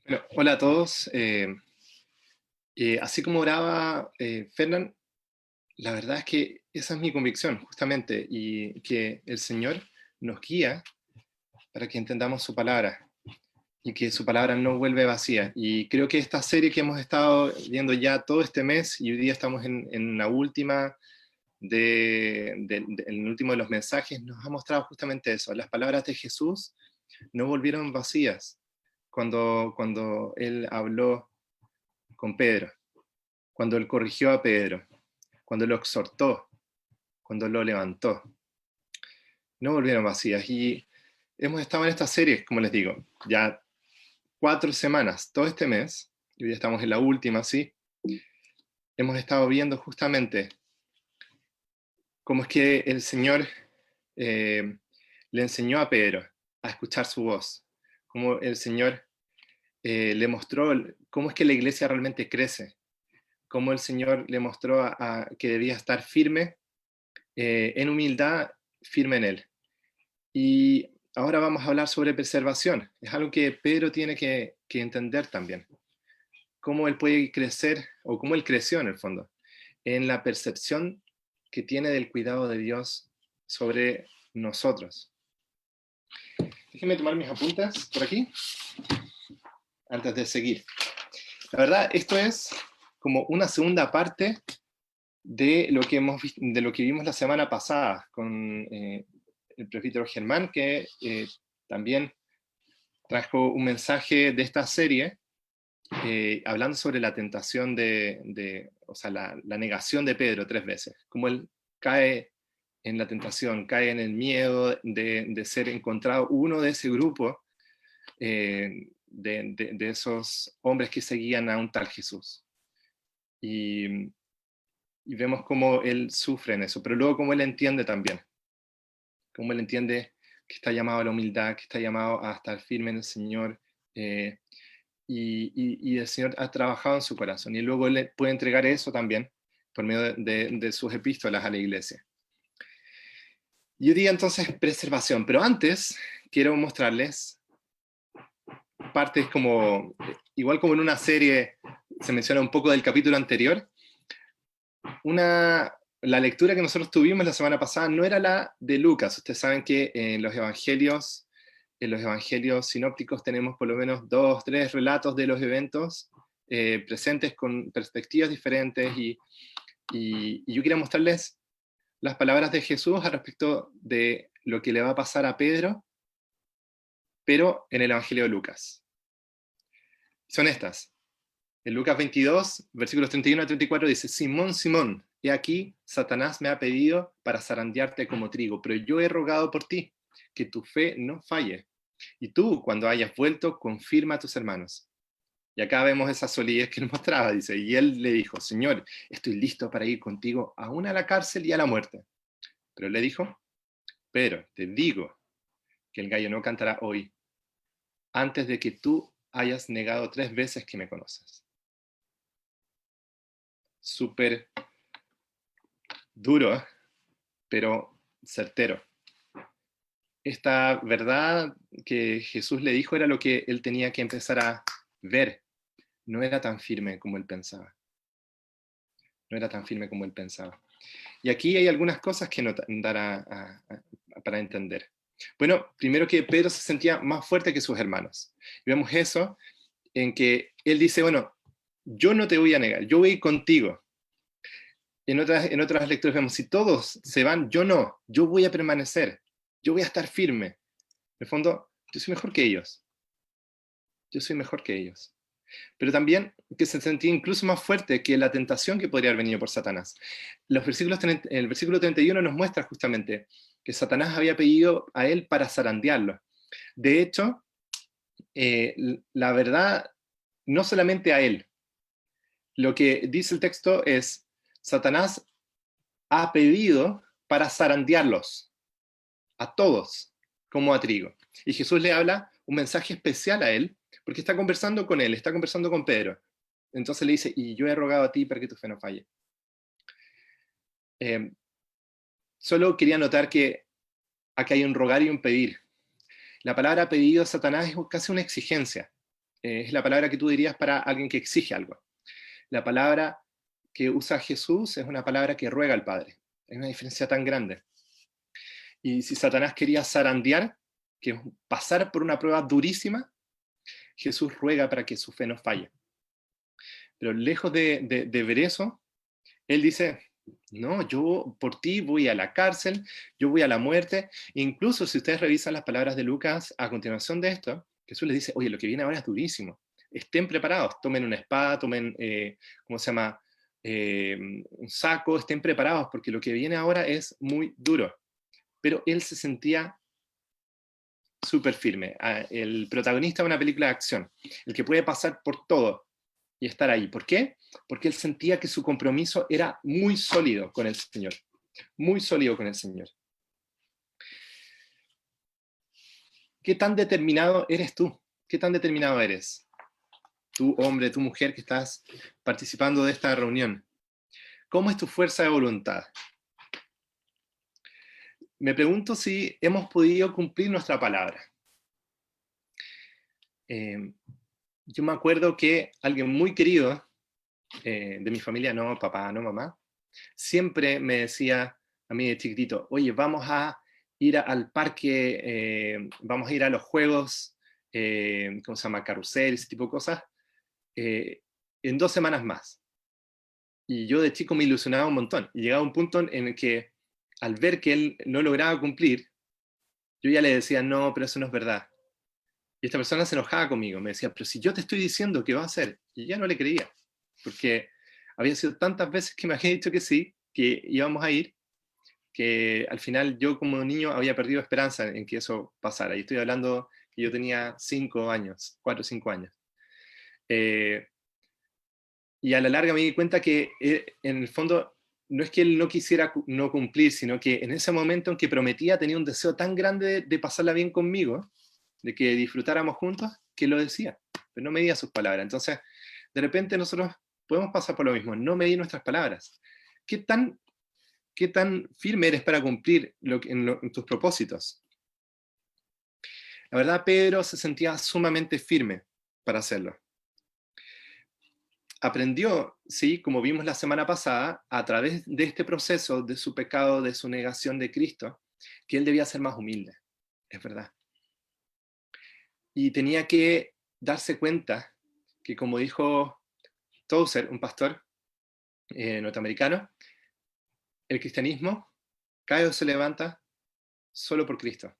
Bueno, hola a todos. Así como oraba Fernán, la verdad es que esa es mi convicción, justamente, y que el Señor nos guía para que entendamos su palabra y que su palabra no vuelve vacía. Y creo que esta serie que hemos estado viendo ya todo este mes, y hoy día estamos en la última en el último de los mensajes, nos ha mostrado justamente eso. Las palabras de Jesús no volvieron vacías cuando Él habló con Pedro, cuando Él corrigió a Pedro, cuando lo exhortó, cuando lo levantó. No volvieron vacías. Y hemos estado en esta serie, como les digo, ya 4 semanas, todo este mes, y hoy estamos en la última, ¿sí? Hemos estado viendo justamente cómo es que el Señor le enseñó a Pedro a escuchar su voz, cómo el Señor le mostró cómo es que la iglesia realmente crece, cómo el Señor le mostró que debía estar firme, en humildad, firme en Él. Y ahora vamos a hablar sobre preservación. Es algo que Pedro tiene que entender también. Cómo él puede crecer, o cómo él creció en el fondo, en la percepción que tiene del cuidado de Dios sobre nosotros. Déjenme tomar mis apuntes por aquí, antes de seguir. La verdad, esto es como una segunda parte de lo que, de lo que vimos la semana pasada con el presbítero Germán, que también trajo un mensaje de esta serie, hablando sobre la tentación o sea, la negación de Pedro 3 veces, cómo él cae en la tentación, cae en el miedo de ser encontrado uno de ese grupo, de esos hombres que seguían a un tal Jesús. Y, y vemos cómo él sufre en eso, pero luego cómo él entiende también, cómo él entiende que está llamado a la humildad, que está llamado a estar firme en el Señor, eh, y el Señor ha trabajado en su corazón, y luego él puede entregar eso también por medio de sus epístolas a la iglesia. Yo diría entonces preservación, pero antes quiero mostrarles partes como, igual como en una serie se menciona un poco del capítulo anterior, la lectura que nosotros tuvimos la semana pasada no era la de Lucas. Ustedes saben que en los evangelios sinópticos tenemos por lo menos 2, 3 relatos de los eventos presentes con perspectivas diferentes, y yo quería mostrarles las palabras de Jesús al respecto de lo que le va a pasar a Pedro, pero en el evangelio de Lucas. Son estas. En Lucas 22, versículos 31 a 34 dice: Simón, Simón, he aquí, Satanás me ha pedido para zarandearte como trigo, pero yo he rogado por ti, que tu fe no falle. Y tú, cuando hayas vuelto, confirma a tus hermanos. Y acá vemos esa solidez que él mostraba, dice, y él le dijo: Señor, estoy listo para ir contigo aún a la cárcel y a la muerte. Pero él le dijo: pero te digo que el gallo no cantará hoy, antes de que tú hayas negado 3 veces que me conoces. Súper duro, pero certero. Esta verdad que Jesús le dijo era lo que él tenía que empezar a ver. No era tan firme como él pensaba. No era tan firme como él pensaba. Y aquí hay algunas cosas que dar para entender. Bueno, primero que Pedro se sentía más fuerte que sus hermanos. Y vemos eso en que él dice: bueno, yo no te voy a negar, yo voy a ir contigo. En otras lecturas vemos: si todos se van, yo no, yo voy a permanecer, yo voy a estar firme. En el fondo, yo soy mejor que ellos, yo soy mejor que ellos. Pero también que se sentía incluso más fuerte que la tentación que podría haber venido por Satanás. El versículo 31 nos muestra justamente que Satanás había pedido a él para zarandearlo. De hecho, la verdad, no solamente a él. Lo que dice el texto es: Satanás ha pedido para zarandearlos, a todos, como a trigo. Y Jesús le habla un mensaje especial a él, porque está conversando con él, está conversando con Pedro. Entonces le dice: y yo he rogado a ti para que tu fe no falle. Eh, Solo quería notar que acá hay un rogar y un pedir. La palabra pedido a Satanás es casi una exigencia. Es la palabra que tú dirías para alguien que exige algo. La palabra que usa Jesús es una palabra que ruega al Padre. Hay una diferencia tan grande. Y si Satanás quería zarandear, que es pasar por una prueba durísima, Jesús ruega para que su fe no falle. Pero lejos de ver eso, él dice, no, yo por ti voy a la cárcel, yo voy a la muerte. Incluso si ustedes revisan las palabras de Lucas a continuación de esto, Jesús les dice, oye, lo que viene ahora es durísimo. Estén preparados, tomen una espada, tomen, ¿cómo se llama? Un saco, estén preparados, porque lo que viene ahora es muy duro. Pero él se sentía súper firme. El protagonista de una película de acción, el que puede pasar por todo y estar ahí. ¿Por qué? Porque él sentía que su compromiso era muy sólido con el Señor. Muy sólido con el Señor. ¿Qué tan determinado eres tú? ¿Qué tan determinado eres? Tú, hombre, tú, mujer, que estás participando de esta reunión. ¿Cómo es tu fuerza de voluntad? Me pregunto si hemos podido cumplir nuestra palabra. Yo me acuerdo que alguien muy querido de mi familia, no papá, no mamá, siempre me decía a mí de chiquitito, oye, vamos a ir al parque, vamos a ir a los juegos, ¿cómo se llama? Carrusel, ese tipo de cosas, en 2 semanas más. Y yo de chico me ilusionaba un montón. Y llegaba un punto en el que, al ver que él no lograba cumplir, yo ya le decía, no, pero eso no es verdad. Y esta persona se enojaba conmigo, me decía, pero si yo te estoy diciendo que va a hacer, y ya no le creía, porque había sido tantas veces que me había dicho que sí, que íbamos a ir, que al final yo como niño había perdido esperanza en que eso pasara. Y estoy hablando que yo tenía 5 años, 4 o 5 años. Y a la larga me di cuenta que en el fondo no es que él no quisiera no cumplir, sino que en ese momento en que prometía tenía un deseo tan grande de pasarla bien conmigo, de que disfrutáramos juntos, que lo decía, pero no medía sus palabras. Entonces, de repente nosotros podemos pasar por lo mismo, no medir nuestras palabras. ¿Qué tan firme eres para cumplir en tus propósitos? La verdad, Pedro se sentía sumamente firme para hacerlo. Aprendió, sí, como vimos la semana pasada, a través de este proceso de su pecado, de su negación de Cristo, que él debía ser más humilde, es verdad. Y tenía que darse cuenta que, como dijo Tozer, un pastor norteamericano, el cristianismo cae o se levanta solo por Cristo,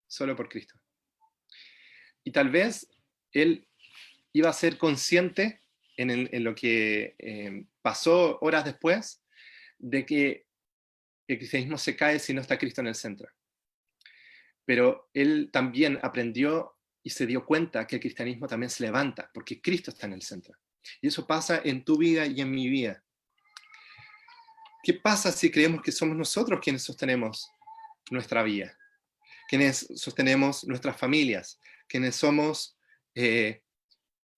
solo por Cristo. Y tal vez él iba a ser consciente en lo que pasó horas después, de que el cristianismo se cae si no está Cristo en el centro. Pero él también aprendió y se dio cuenta que el cristianismo también se levanta, porque Cristo está en el centro. Y eso pasa en tu vida y en mi vida. ¿Qué pasa si creemos que somos nosotros quienes sostenemos nuestra vida? Quienes sostenemos nuestras familias, quienes somos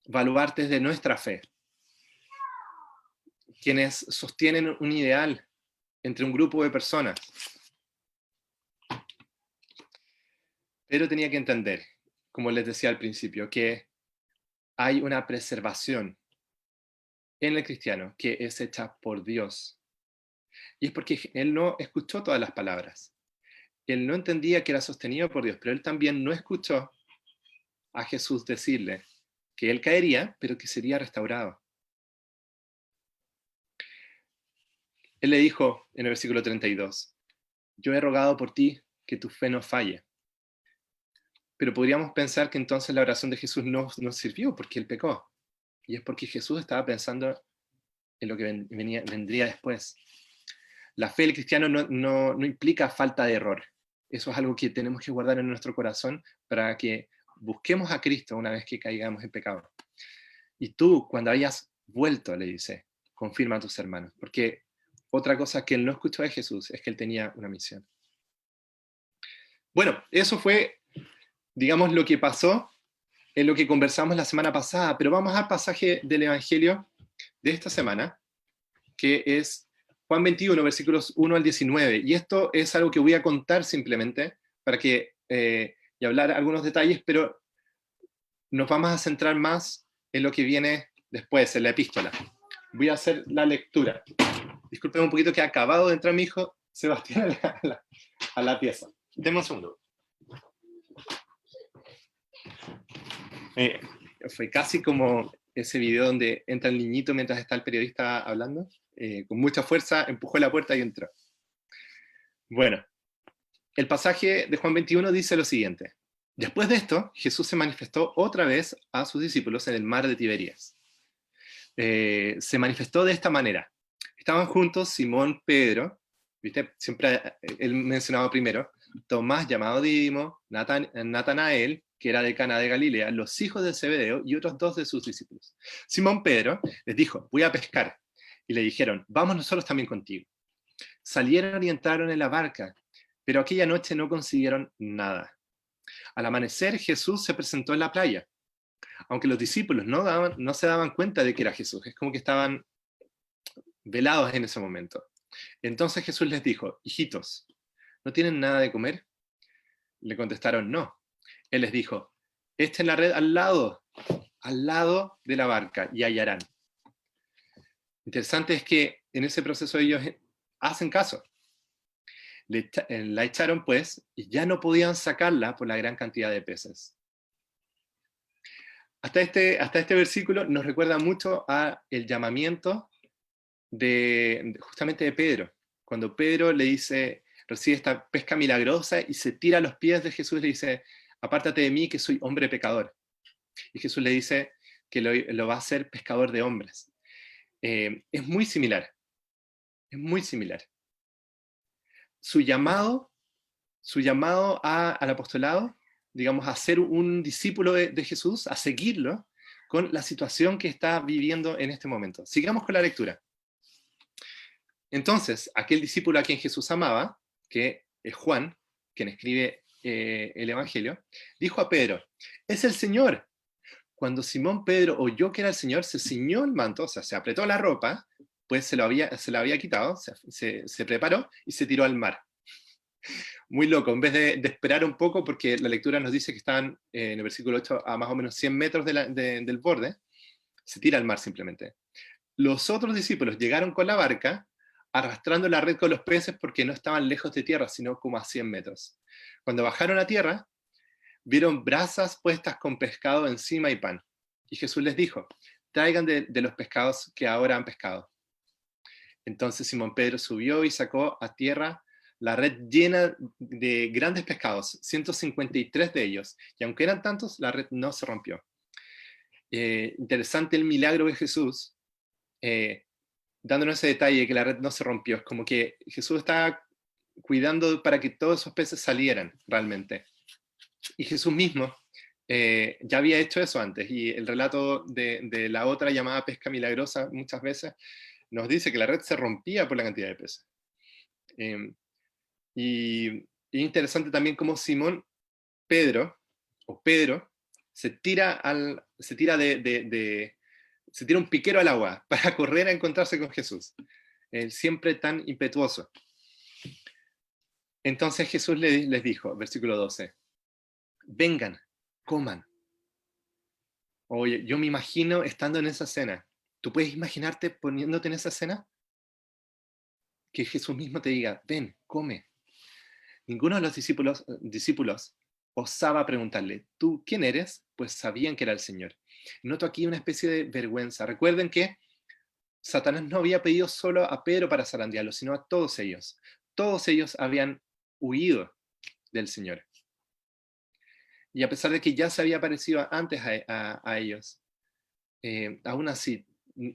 baluartes de nuestra fe, quienes sostienen un ideal entre un grupo de personas. Pero tenía que entender, como les decía al principio, que hay una preservación en el cristiano que es hecha por Dios. Y es porque él no escuchó todas las palabras. Él no entendía que era sostenido por Dios, pero él también no escuchó a Jesús decirle que él caería, pero que sería restaurado. Él le dijo en el versículo 32, yo he rogado por ti que tu fe no falle. Pero podríamos pensar que entonces la oración de Jesús no sirvió porque él pecó. Y es porque Jesús estaba pensando en lo que vendría después. La fe del cristiano no implica falta de error. Eso es algo que tenemos que guardar en nuestro corazón para que busquemos a Cristo una vez que caigamos en pecado. Y tú, cuando hayas vuelto, le dice, confirma a tus hermanos. Porque otra cosa que él no escuchó de Jesús es que él tenía una misión. Bueno, eso fue, digamos, lo que pasó en lo que conversamos la semana pasada, pero vamos al pasaje del Evangelio de esta semana, que es Juan 21, versículos 1 al 19. Y esto es algo que voy a contar simplemente para que, y hablar algunos detalles, pero nos vamos a centrar más en lo que viene después, en la epístola. Voy a hacer la lectura. Disculpen un poquito que ha acabado de entrar mi hijo Sebastián a la pieza. Denme un segundo. Fue casi como ese video donde entra el niñito mientras está el periodista hablando. Con mucha fuerza empujó la puerta y entró. Bueno, el pasaje de Juan 21 dice lo siguiente. Después de esto, Jesús se manifestó otra vez a sus discípulos en el mar de Tiberías. Se manifestó de esta manera. Estaban juntos Simón, Pedro, ¿viste? Siempre él mencionaba primero, Tomás, llamado Dídimo, Natanael, que era de Cana de Galilea, los hijos de Zebedeo y otros dos de sus discípulos. Simón Pedro les dijo, voy a pescar. Y le dijeron, vamos nosotros también contigo. Salieron y entraron en la barca, pero aquella noche no consiguieron nada. Al amanecer, Jesús se presentó en la playa, aunque los discípulos no se daban cuenta de que era Jesús, es como que estaban velados en ese momento. Entonces Jesús les dijo, hijitos, ¿no tienen nada de comer? Le contestaron, no. Él les dijo, echen la red al lado de la barca y hallarán. Interesante es que en ese proceso ellos hacen caso. La echaron pues y ya no podían sacarla por la gran cantidad de peces. Hasta este versículo nos recuerda mucho a el llamamiento justamente de Pedro. Cuando Pedro le dice, recibe esta pesca milagrosa y se tira a los pies de Jesús, le dice, apártate de mí que soy hombre pecador. Y Jesús le dice que lo va a hacer pescador de hombres. Es muy similar. Es muy similar. Su llamado al apostolado, digamos, a ser un discípulo de Jesús, a seguirlo, con la situación que está viviendo en este momento. Sigamos con la lectura. Entonces, aquel discípulo a quien Jesús amaba, que es Juan, quien escribe el Evangelio, dijo a Pedro, es el Señor. Cuando Simón Pedro oyó que era el Señor, se ciñó el manto, o sea, se apretó la ropa, pues se la había quitado, se preparó y se tiró al mar. Muy loco, en vez de esperar un poco, porque la lectura nos dice que estaban en el versículo 8 a más o menos 100 metros del borde, se tira al mar simplemente. Los otros discípulos llegaron con la barca, arrastrando la red con los peces porque no estaban lejos de tierra, sino como a 100 metros. Cuando bajaron a tierra, vieron brasas puestas con pescado encima y pan. Y Jesús les dijo, traigan de los pescados que ahora han pescado. Entonces Simón Pedro subió y sacó a tierra la red llena de grandes pescados, 153 de ellos, y aunque eran tantos, la red no se rompió. Interesante el milagro de Jesús, dándonos ese detalle de que la red no se rompió. Es como que Jesús estaba cuidando para que todos esos peces salieran realmente. Y Jesús mismo ya había hecho eso antes, y el relato de la otra llamada pesca milagrosa muchas veces nos dice que la red se rompía por la cantidad de peces. Y interesante también cómo Simón Pedro se tira un piquero al agua para correr a encontrarse con Jesús. Él siempre tan impetuoso. Entonces Jesús les dijo, versículo 12, vengan, coman. Oye, yo me imagino estando en esa cena. ¿Tú puedes imaginarte poniéndote en esa cena? Que Jesús mismo te diga, ven, come. Ninguno de los discípulos osaba preguntarle, ¿tú quién eres? Pues sabían que era el Señor. Noto aquí una especie de vergüenza. Recuerden que Satanás no había pedido solo a Pedro para zarandearlo, sino a todos ellos. Todos ellos habían huido del Señor. Y a pesar de que ya se había aparecido antes a ellos, aún así,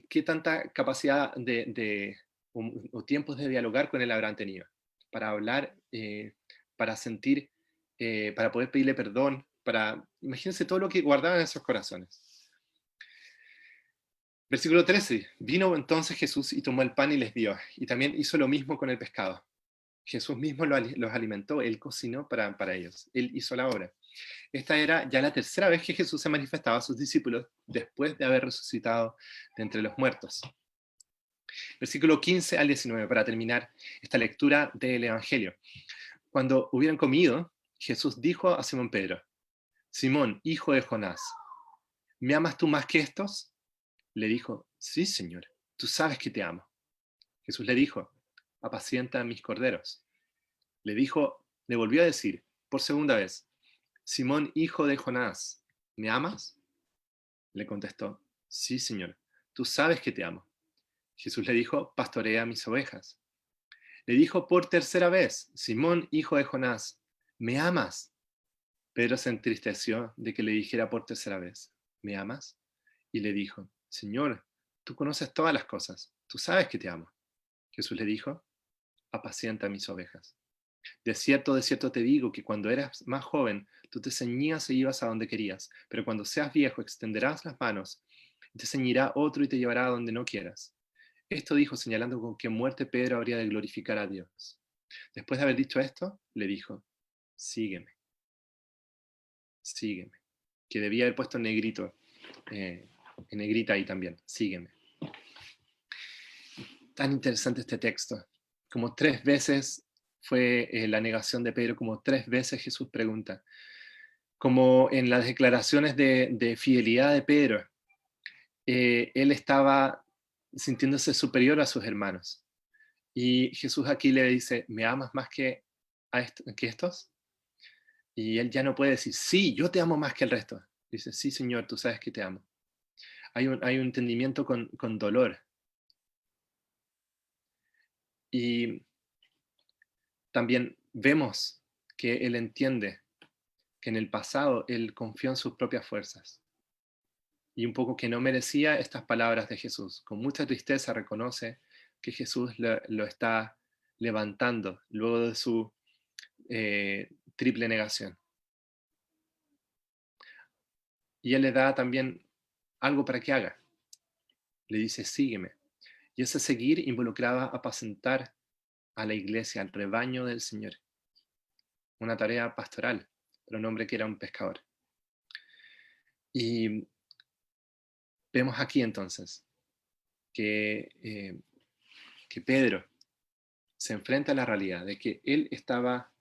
¿qué tanta capacidad o tiempos de dialogar con él habrán tenido? Para hablar, para sentir, para poder pedirle perdón, imagínense todo lo que guardaban en esos corazones. Versículo 13, vino entonces Jesús y tomó el pan y les dio, y también hizo lo mismo con el pescado. Jesús mismo los alimentó, él cocinó para ellos, él hizo la obra. Esta era ya la tercera vez que Jesús se manifestaba a sus discípulos después de haber resucitado de entre los muertos. Versículo 15 al 19, para terminar esta lectura del Evangelio. Cuando hubieran comido, Jesús dijo a Simón Pedro, Simón, hijo de Jonás, ¿me amas tú más que estos? Le dijo, sí, Señor, tú sabes que te amo. Jesús le dijo, apacienta mis corderos. Le volvió a decir, por segunda vez, Simón, hijo de Jonás, ¿me amas? Le contestó, sí, Señor, tú sabes que te amo. Jesús le dijo, pastorea mis ovejas. Le dijo por tercera vez, Simón, hijo de Jonás, ¿me amas? Pedro se entristeció de que le dijera por tercera vez, ¿me amas? Y le dijo, Señor, tú conoces todas las cosas, tú sabes que te amo. Jesús le dijo, apacienta mis ovejas. De cierto te digo que cuando eras más joven, tú te ceñías e ibas a donde querías, pero cuando seas viejo extenderás las manos, y te ceñirá otro y te llevará a donde no quieras. Esto dijo señalando con qué muerte Pedro habría de glorificar a Dios. Después de haber dicho esto, le dijo, sígueme, sígueme, que debía haber puesto en negrita ahí también, sígueme. Tan interesante este texto, como 3 veces fue la negación de Pedro, como 3 veces Jesús pregunta, como en las declaraciones de fidelidad de Pedro, él estaba sintiéndose superior a sus hermanos. Y Jesús aquí le dice, ¿me amas más que estos? Y él ya no puede decir, sí, yo te amo más que el resto. Dice, sí, Señor, tú sabes que te amo. Hay un entendimiento con dolor. Y también vemos que él entiende que en el pasado él confió en sus propias fuerzas y un poco que no merecía estas palabras de Jesús. Con mucha tristeza reconoce que Jesús lo está levantando luego de su triple negación. Y él le da también algo para que haga. Le dice, sígueme. Y ese seguir involucraba apacentar a la iglesia, al rebaño del Señor. Una tarea pastoral para un hombre que era un pescador. Y vemos aquí entonces que Pedro se enfrenta a la realidad de que él estaba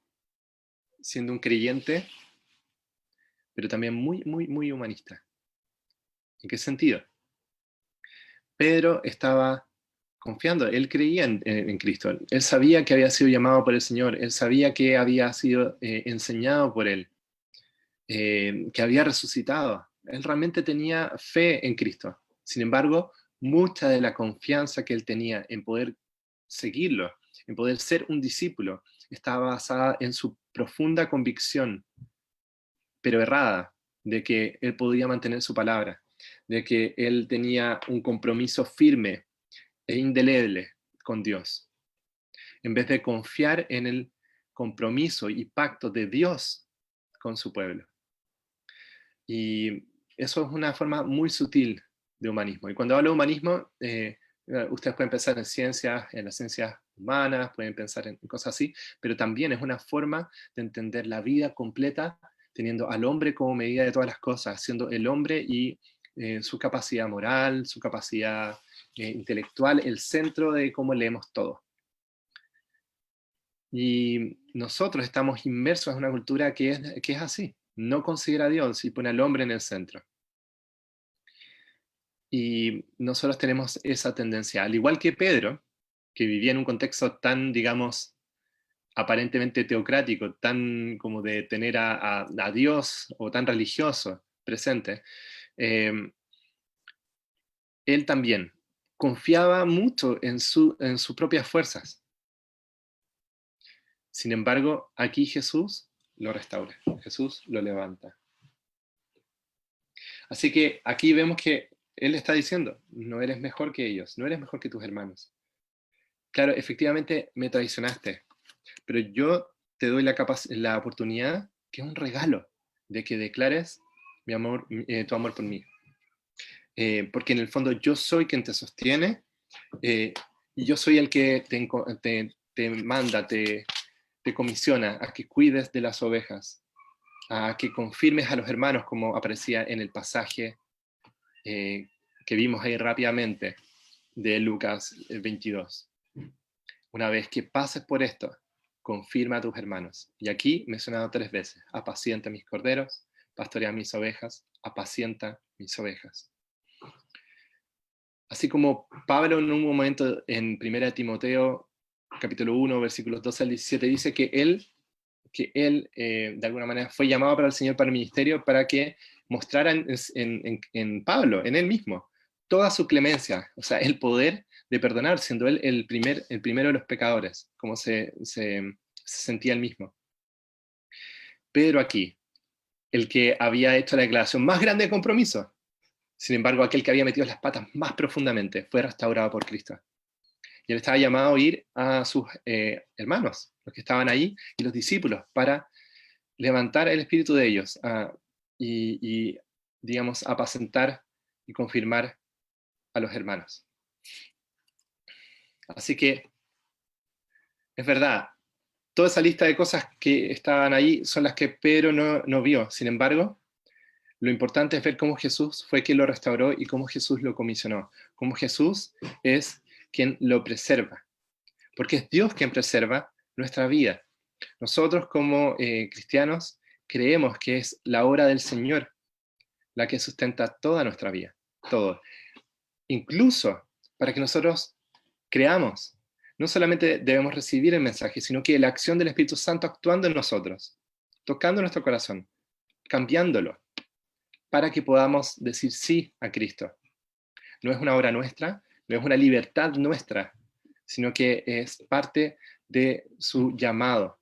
siendo un creyente, pero también muy, muy, muy humanista. ¿En qué sentido? Pedro estaba confiando, él creía en Cristo, él sabía que había sido llamado por el Señor, él sabía que había sido enseñado por él, que había resucitado. Él realmente tenía fe en Cristo. Sin embargo, mucha de la confianza que él tenía en poder seguirlo, en poder ser un discípulo, estaba basada en su profunda convicción, pero errada, de que él podía mantener su palabra, de que él tenía un compromiso firme e indeleble con Dios, en vez de confiar en el compromiso y pacto de Dios con su pueblo. Y eso es una forma muy sutil de humanismo. Y cuando hablo de humanismo, ustedes pueden pensar en ciencias, en las ciencias humanas, pueden pensar en cosas así, pero también es una forma de entender la vida completa, teniendo al hombre como medida de todas las cosas, siendo el hombre y su capacidad moral, su capacidad intelectual, el centro de cómo leemos todo. Y nosotros estamos inmersos en una cultura que es así, no considera a Dios y pone al hombre en el centro. Y nosotros tenemos esa tendencia, al igual que Pedro, que vivía en un contexto tan, digamos, aparentemente teocrático, tan como de tener a Dios o tan religioso presente, eh, él también confiaba mucho en sus propias fuerzas. Sin embargo, aquí Jesús lo restaura, Jesús lo levanta. Así que aquí vemos que él está diciendo, no eres mejor que ellos, no eres mejor que tus hermanos. Claro, efectivamente me traicionaste, pero yo te doy la oportunidad, que es un regalo, de que declares mi amor, tu amor por mí. Porque en el fondo yo soy quien te sostiene, y yo soy el que te manda, te comisiona a que cuides de las ovejas, a que confirmes a los hermanos, como aparecía en el pasaje que vimos ahí rápidamente de Lucas 22. Una vez que pases por esto, confirma a tus hermanos. Y aquí mencionado 3 veces, apacienta mis corderos, pastorea mis ovejas, apacienta mis ovejas. Así como Pablo en un momento en 1 Timoteo, capítulo 1, versículos 12 al 17, dice que él de alguna manera fue llamado para el Señor para el ministerio para que mostrara en Pablo, en él mismo, toda su clemencia, o sea, el poder de perdonar, siendo él el primero de los pecadores, como se sentía él mismo. Pedro aquí, el que había hecho la declaración más grande de compromiso, sin embargo, aquel que había metido las patas más profundamente, fue restaurado por Cristo. Y él estaba llamado a ir a sus hermanos, los que estaban ahí, y los discípulos, para levantar el espíritu de ellos y, digamos, apacentar y confirmar a los hermanos. Así que, es verdad, toda esa lista de cosas que estaban ahí son las que Pedro no vio. Sin embargo, lo importante es ver cómo Jesús fue quien lo restauró y cómo Jesús lo comisionó. Cómo Jesús es quien lo preserva. Porque es Dios quien preserva nuestra vida. Nosotros como cristianos creemos que es la obra del Señor la que sustenta toda nuestra vida, todo. Incluso para que nosotros creamos, no solamente debemos recibir el mensaje, sino que la acción del Espíritu Santo actuando en nosotros, tocando nuestro corazón, cambiándolo, para que podamos decir sí a Cristo. No es una obra nuestra, no es una libertad nuestra, sino que es parte de su llamado,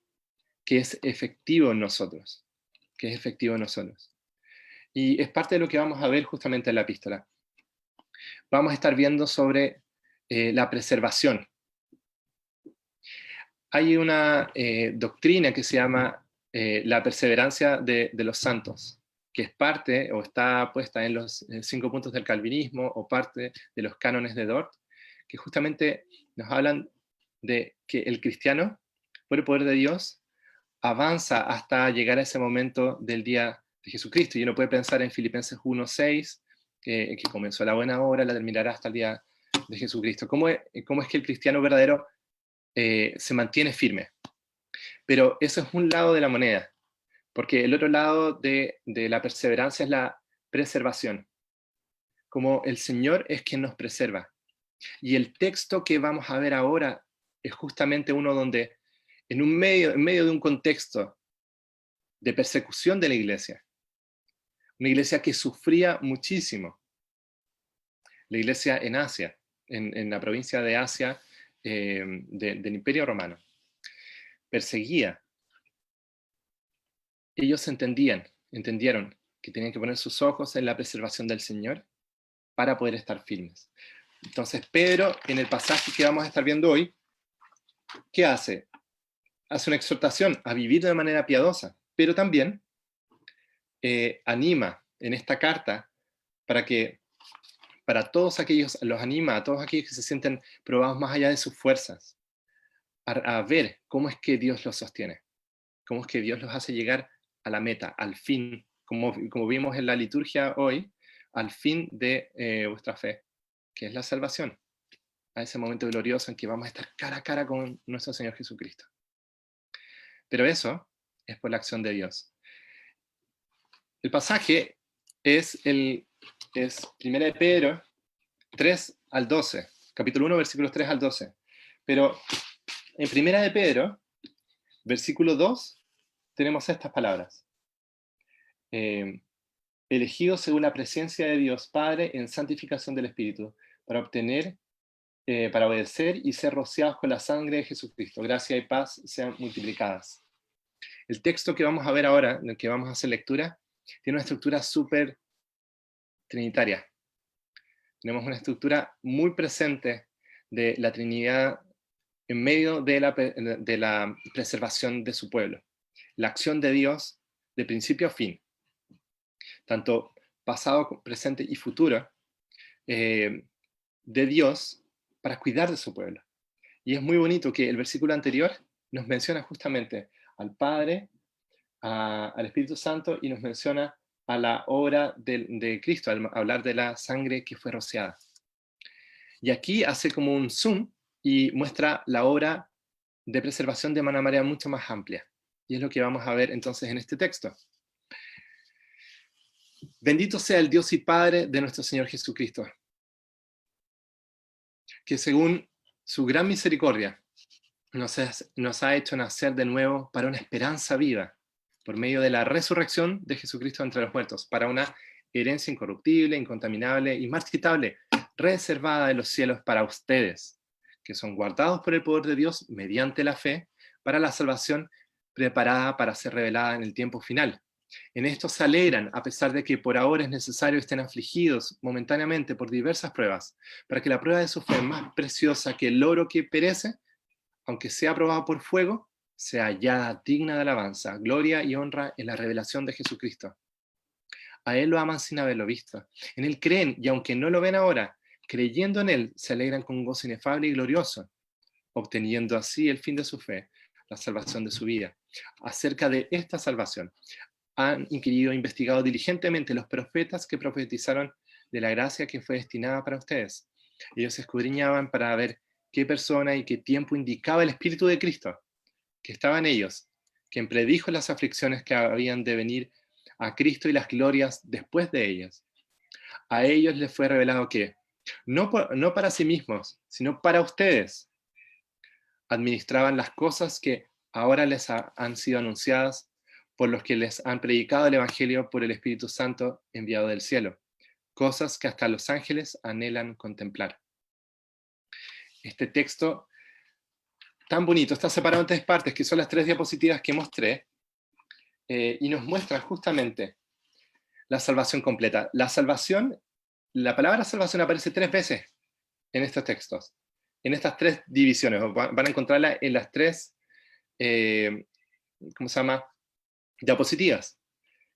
que es efectivo en nosotros, que es efectivo en nosotros. Y es parte de lo que vamos a ver justamente en la epístola. Vamos a estar viendo sobre la preservación. Hay una doctrina que se llama la perseverancia de los santos, que es parte o está puesta en los 5 puntos del calvinismo o parte de los cánones de Dort, que justamente nos hablan de que el cristiano, por el poder de Dios, avanza hasta llegar a ese momento del día de Jesucristo. Y uno puede pensar en Filipenses 1:6, que comenzó la buena obra, la terminará hasta el día de Jesucristo. ¿Cómo es que el cristiano verdadero se mantiene firme? Pero eso es un lado de la moneda, porque el otro lado de la perseverancia es la preservación. Como el Señor es quien nos preserva. Y el texto que vamos a ver ahora es justamente uno donde, en medio de un contexto de persecución de la iglesia, una iglesia que sufría muchísimo, la iglesia en Asia, en la provincia de Asia del Imperio Romano, perseguía. Ellos entendieron que tenían que poner sus ojos en la preservación del Señor para poder estar firmes. Entonces Pedro, en el pasaje que vamos a estar viendo hoy, ¿qué hace? Hace una exhortación a vivir de manera piadosa, pero también anima en esta carta para todos aquellos, los anima a todos aquellos que se sienten probados más allá de sus fuerzas, a ver cómo es que Dios los sostiene, cómo es que Dios los hace llegar a la meta, al fin, como vimos en la liturgia hoy, al fin de vuestra fe, que es la salvación, a ese momento glorioso en que vamos a estar cara a cara con nuestro Señor Jesucristo. Pero eso es por la acción de Dios. El pasaje es 1 de Pedro 3 al 12, capítulo 1, versículos 3 al 12. Pero en 1 de Pedro, versículo 2, tenemos estas palabras. Elegidos según la presencia de Dios Padre en santificación del Espíritu, para obedecer y ser rociados con la sangre de Jesucristo. Gracia y paz sean multiplicadas. El texto que vamos a ver ahora, en el que vamos a hacer lectura, tiene una estructura súper trinitaria. Tenemos una estructura muy presente de la Trinidad en medio de la preservación de su pueblo. La acción de Dios de principio a fin, tanto pasado, presente y futuro, de Dios para cuidar de su pueblo. Y es muy bonito que el versículo anterior nos menciona justamente al Padre, al Espíritu Santo, y nos menciona a la obra de Cristo, al hablar de la sangre que fue rociada. Y aquí hace como un zoom y muestra la obra de preservación de una manera mucho más amplia. Y es lo que vamos a ver entonces en este texto. Bendito sea el Dios y Padre de nuestro Señor Jesucristo, que según su gran misericordia nos ha hecho nacer de nuevo para una esperanza viva, por medio de la resurrección de Jesucristo entre los muertos, para una herencia incorruptible, incontaminable, inmarcescible, reservada en los cielos para ustedes, que son guardados por el poder de Dios mediante la fe, para la salvación preparada para ser revelada en el tiempo final. En esto se alegran, a pesar de que por ahora es necesario estén afligidos momentáneamente por diversas pruebas, para que la prueba de su fe, más preciosa que el oro que perece, aunque sea probada por fuego, sea hallada digna de alabanza, gloria y honra en la revelación de Jesucristo. A Él lo aman sin haberlo visto. En Él creen, y aunque no lo ven ahora, creyendo en Él, se alegran con un gozo inefable y glorioso, obteniendo así el fin de su fe, la salvación de su vida. Acerca de esta salvación, han inquirido e investigado diligentemente los profetas que profetizaron de la gracia que fue destinada para ustedes. Ellos escudriñaban para ver qué persona y qué tiempo indicaba el Espíritu de Cristo, que estaba en ellos, quien predijo las aflicciones que habían de venir a Cristo y las glorias después de ellas. A ellos les fue revelado que, no para sí mismos, sino para ustedes, administraban las cosas que ahora les han sido anunciadas por los que les han predicado el Evangelio por el Espíritu Santo enviado del cielo, cosas que hasta los ángeles anhelan contemplar. Este texto tan bonito está separado en tres partes, que son las tres diapositivas que mostré, y nos muestra justamente la salvación completa. La palabra salvación aparece tres veces en estos textos, en estas tres divisiones. Van a encontrarla en las tres, ¿cómo se llama? Diapositivas.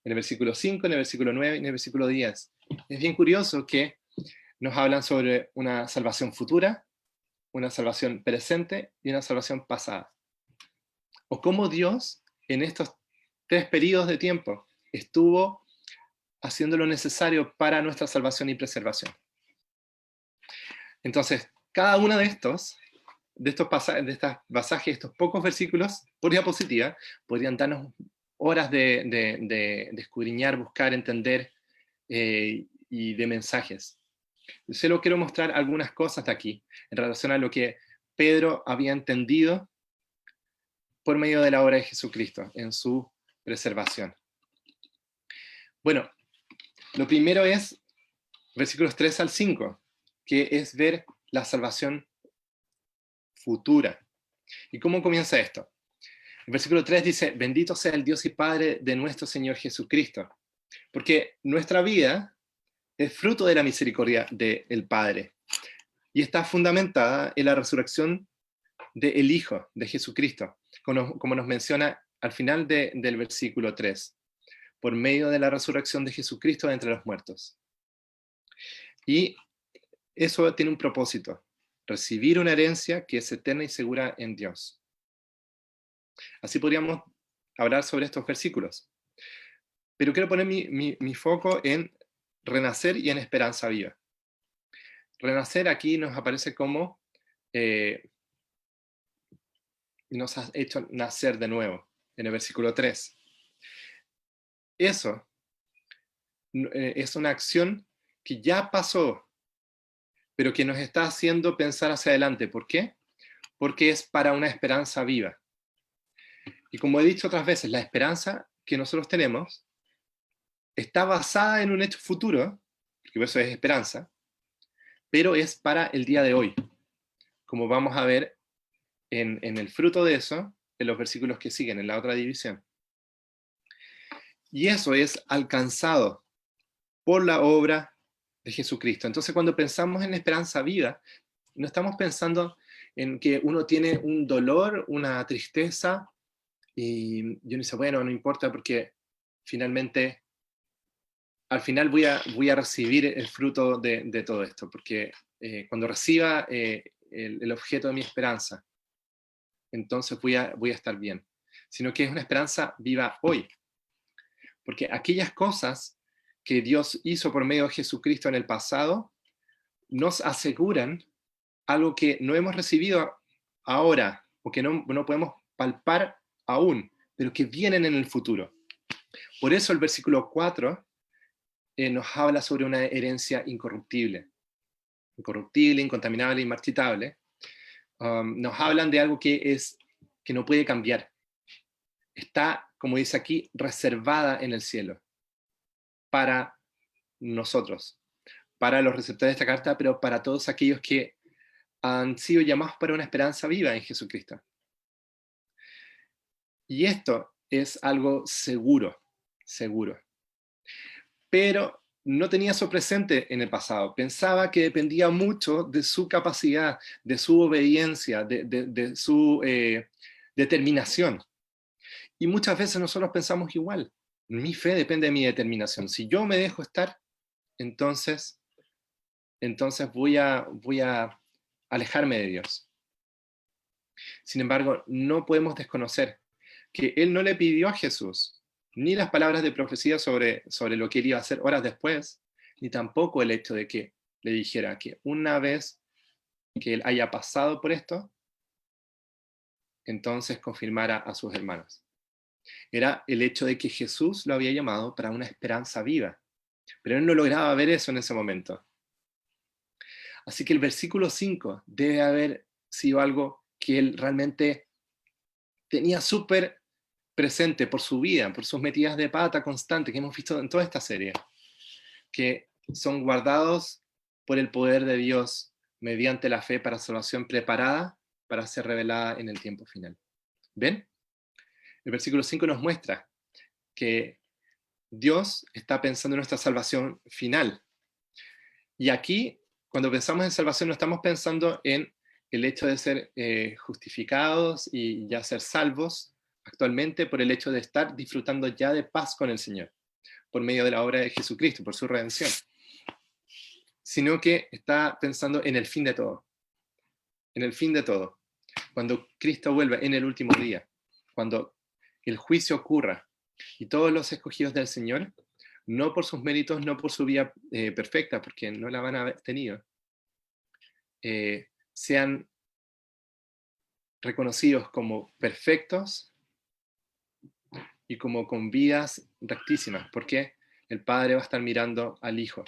En el versículo 5, en el versículo 9 y en el versículo 10. Es bien curioso que nos hablan sobre una salvación futura, una salvación presente y una salvación pasada. O cómo Dios, en estos tres periodos de tiempo, estuvo haciendo lo necesario para nuestra salvación y preservación. Entonces, cada uno de estos pasajes, estos pocos versículos por diapositiva, podrían darnos horas de escudriñar, buscar, entender, y de mensajes. Yo solo quiero mostrar algunas cosas de aquí, en relación a lo que Pedro había entendido por medio de la obra de Jesucristo, en su preservación. Bueno, lo primero es versículos 3 al 5, que es ver la salvación futura. ¿Y cómo comienza esto? El versículo 3 dice, bendito sea el Dios y Padre de nuestro Señor Jesucristo, porque nuestra vida es fruto de la misericordia del Padre y está fundamentada en la resurrección del Hijo, de Jesucristo, como nos menciona al final del versículo 3, por medio de la resurrección de Jesucristo de entre los muertos. Y eso tiene un propósito, recibir una herencia que es eterna y segura en Dios. Así podríamos hablar sobre estos versículos. Pero quiero poner mi foco en renacer y en esperanza viva. Renacer aquí nos aparece como nos ha hecho nacer de nuevo, en el versículo 3. Eso es una acción que ya pasó, pero que nos está haciendo pensar hacia adelante. ¿Por qué? Porque es para una esperanza viva. Y como he dicho otras veces, la esperanza que nosotros tenemos está basada en un hecho futuro, porque eso es esperanza, pero es para el día de hoy, como vamos a ver en el fruto de eso, en los versículos que siguen, en la otra división. Y eso es alcanzado por la obra de Jesucristo. Entonces, cuando pensamos en esperanza viva, no estamos pensando en que uno tiene un dolor, una tristeza, y uno dice, bueno, no importa porque finalmente, al final voy a recibir el fruto de todo esto, porque cuando reciba el objeto de mi esperanza, entonces voy a estar bien. Sino que es una esperanza viva hoy. Porque aquellas cosas que Dios hizo por medio de Jesucristo en el pasado, nos aseguran algo que no hemos recibido ahora, o que no podemos palpar aún, pero que vienen en el futuro. Por eso el versículo 4 nos habla sobre una herencia incorruptible, incontaminable, inmarchitable. Nos hablan de algo que no puede cambiar. Está, como dice aquí, reservada en el cielo para nosotros, para los receptores de esta carta, pero para todos aquellos que han sido llamados para una esperanza viva en Jesucristo. Y esto es algo seguro, seguro. Pero no tenía eso presente en el pasado. Pensaba que dependía mucho de su capacidad, de su obediencia, de su determinación. Y muchas veces nosotros pensamos igual. Mi fe depende de mi determinación. Si yo me dejo estar, entonces voy a alejarme de Dios. Sin embargo, no podemos desconocer que Él no le pidió a Jesús ni las palabras de profecía sobre lo que Él iba a hacer horas después, ni tampoco el hecho de que le dijera que una vez que Él haya pasado por esto, entonces confirmara a sus hermanos. Era el hecho de que Jesús lo había llamado para una esperanza viva, pero Él no lograba ver eso en ese momento. Así que el versículo 5 debe haber sido algo que Él realmente tenía súper presente por su vida, por sus metidas de pata constantes que hemos visto en toda esta serie, que son guardados por el poder de Dios mediante la fe para salvación preparada para ser revelada en el tiempo final. ¿Ven? El versículo 5 nos muestra que Dios está pensando en nuestra salvación final. Y aquí, cuando pensamos en salvación, no estamos pensando en el hecho de ser justificados y ya ser salvos actualmente por el hecho de estar disfrutando ya de paz con el Señor, por medio de la obra de Jesucristo, por su redención, sino que está pensando en el fin de todo, en el fin de todo, cuando Cristo vuelva en el último día, cuando el juicio ocurra y todos los escogidos del Señor, no por sus méritos, no por su vida perfecta, porque no la van a haber tenido, sean reconocidos como perfectos y como con vidas rectísimas, porque el Padre va a estar mirando al Hijo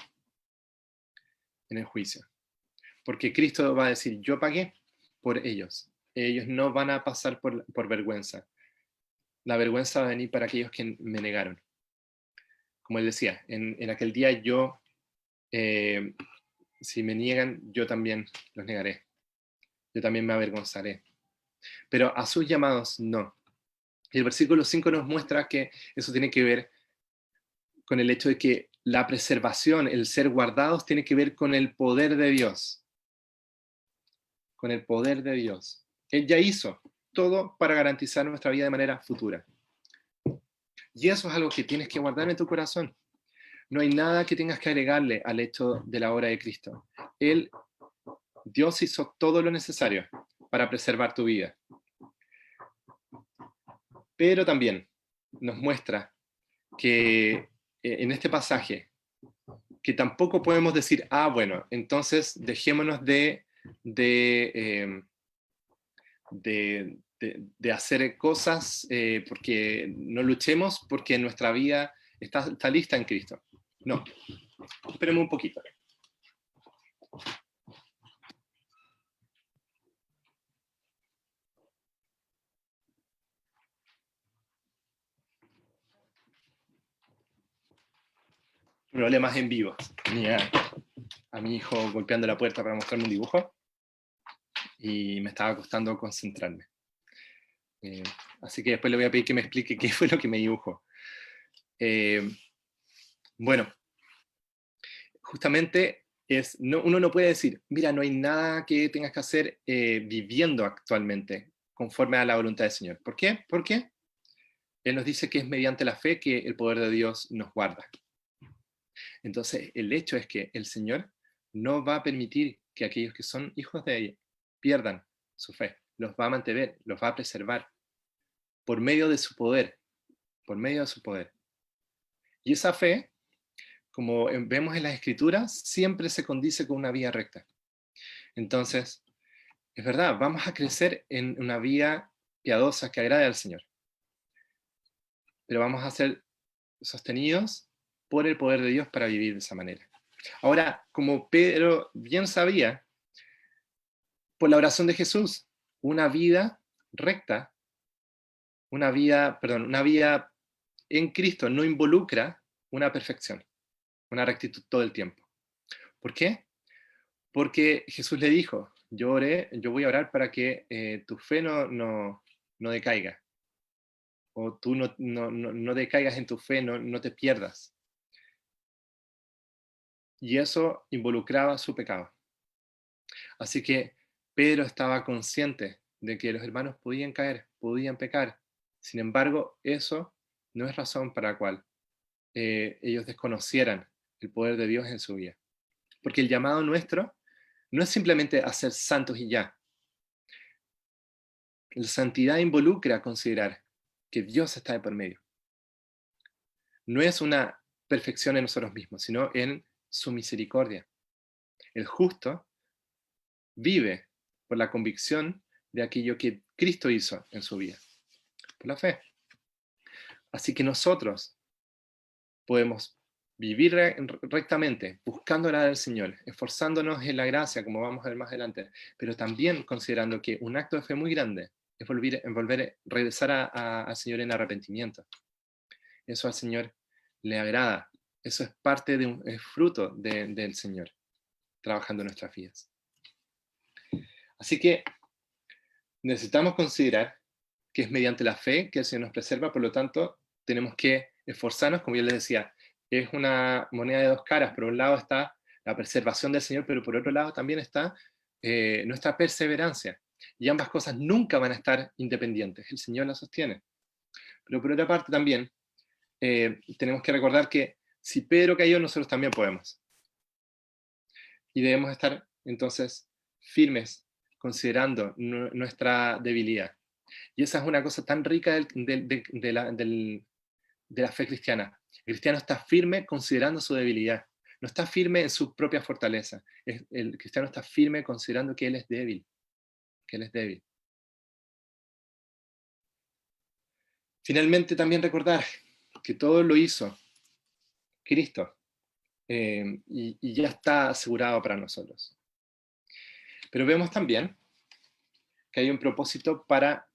en el juicio. Porque Cristo va a decir, yo pagué por ellos. Ellos no van a pasar por vergüenza. La vergüenza va a venir para aquellos que me negaron. Como él decía, en aquel día yo, si me niegan, yo también los negaré. Yo también me avergonzaré. Pero a sus llamados no. Y el versículo 5 nos muestra que eso tiene que ver con el hecho de que la preservación, el ser guardados, tiene que ver con el poder de Dios. Con el poder de Dios. Él ya hizo todo para garantizar nuestra vida de manera futura. Y eso es algo que tienes que guardar en tu corazón. No hay nada que tengas que agregarle al hecho de la obra de Cristo. Dios hizo todo lo necesario para preservar tu vida. Pero también nos muestra que en este pasaje, que tampoco podemos decir, bueno, entonces dejémonos de hacer cosas porque no luchemos porque nuestra vida está lista en Cristo. No, esperemos un poquito. Problemas en vivo. Tenía a mi hijo golpeando la puerta para mostrarme un dibujo y me estaba costando concentrarme. Así que después le voy a pedir que me explique qué fue lo que me dibujó. Bueno, justamente uno no puede decir, mira, no hay nada que tengas que hacer viviendo actualmente conforme a la voluntad del Señor. ¿Por qué? Porque Él nos dice que es mediante la fe que el poder de Dios nos guarda. Entonces, el hecho es que el Señor no va a permitir que aquellos que son hijos de ella pierdan su fe. Los va a mantener, los va a preservar por medio de su poder, por medio de su poder. Y esa fe, como vemos en las Escrituras, siempre se condice con una vía recta. Entonces, es verdad, vamos a crecer en una vía piadosa que agrade al Señor. Pero vamos a ser sostenidos por el poder de Dios para vivir de esa manera. Ahora, como Pedro bien sabía, por la oración de Jesús, una vida recta, una vida en Cristo no involucra una perfección, una rectitud todo el tiempo. ¿Por qué? Porque Jesús le dijo, yo voy a orar para que tu fe no decaiga, o tú no decaigas en tu fe, no te pierdas. Y eso involucraba su pecado. Así que Pedro estaba consciente de que los hermanos podían caer, podían pecar. Sin embargo, eso no es razón para la cual ellos desconocieran el poder de Dios en su vida. Porque el llamado nuestro no es simplemente a ser santos y ya. La santidad involucra considerar que Dios está de por medio. No es una perfección en nosotros mismos, sino en su misericordia. El justo vive por la convicción de aquello que Cristo hizo en su vida, por la fe. Así que nosotros podemos vivir rectamente, buscando agradar al Señor, esforzándonos en la gracia, como vamos a ver más adelante, pero también considerando que un acto de fe muy grande es regresar al Señor en arrepentimiento. Eso al Señor le agrada. Eso es parte es fruto del Señor trabajando en nuestras vidas. Así que necesitamos considerar que es mediante la fe que el Señor nos preserva, por lo tanto, tenemos que esforzarnos, como yo les decía, es una moneda de dos caras. Por un lado está la preservación del Señor, pero por otro lado también está nuestra perseverancia. Y ambas cosas nunca van a estar independientes. El Señor las sostiene. Pero por otra parte también tenemos que recordar que si Pedro cayó, nosotros también podemos. Y debemos estar entonces firmes, considerando nuestra debilidad. Y esa es una cosa tan rica de la fe cristiana. El cristiano está firme considerando su debilidad. No está firme en su propia fortaleza. El cristiano está firme considerando que él es débil. Que él es débil. Finalmente, también recordar que todo lo hizo Cristo. Y ya está asegurado para nosotros. Pero vemos también que hay un propósito para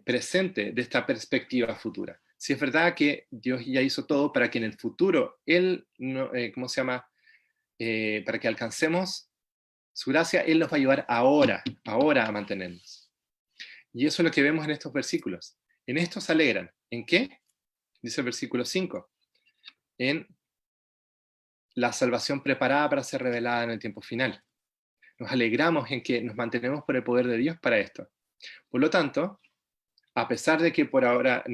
presente de esta perspectiva futura. Si es verdad que Dios ya hizo todo para que en el futuro Él, ¿cómo se llama? Para que alcancemos su gracia, Él nos va a ayudar ahora a mantenernos. Y eso es lo que vemos en estos versículos. En esto se alegran. ¿En qué? Dice el versículo 5. En la salvación preparada para ser revelada en el tiempo final. Nos alegramos en que nos mantenemos por el poder de Dios para esto. Por lo tanto, a pesar de que por ahora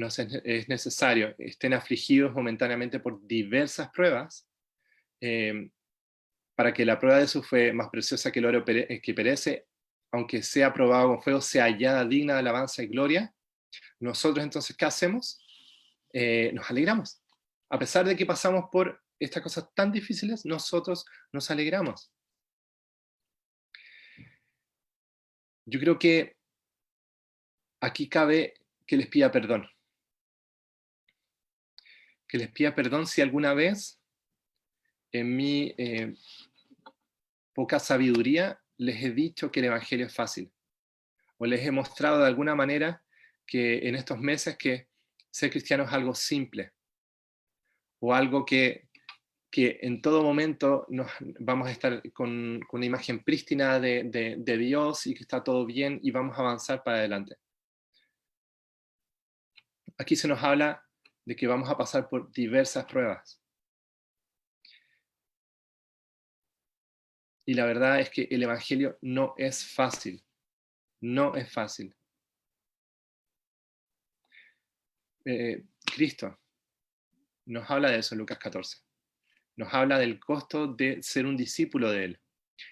es necesario, estén afligidos momentáneamente por diversas pruebas, para que la prueba de su fe, más preciosa que el oro que perece, aunque sea probado con fuego, sea hallada digna de alabanza y gloria, nosotros entonces, ¿qué hacemos? Nos alegramos. A pesar de que pasamos por estas cosas tan difíciles, nosotros nos alegramos. Yo creo que aquí cabe que les pida perdón. Que les pida perdón si alguna vez en mi poca sabiduría les he dicho que el Evangelio es fácil. O les he mostrado de alguna manera que en estos meses que ser cristiano es algo simple. O algo que en todo momento vamos a estar con una imagen prístina de Dios y que está todo bien y vamos a avanzar para adelante. Aquí se nos habla de que vamos a pasar por diversas pruebas. Y la verdad es que el Evangelio no es fácil. No es fácil. Cristo nos habla de eso en Lucas 14. Nos habla del costo de ser un discípulo de Él,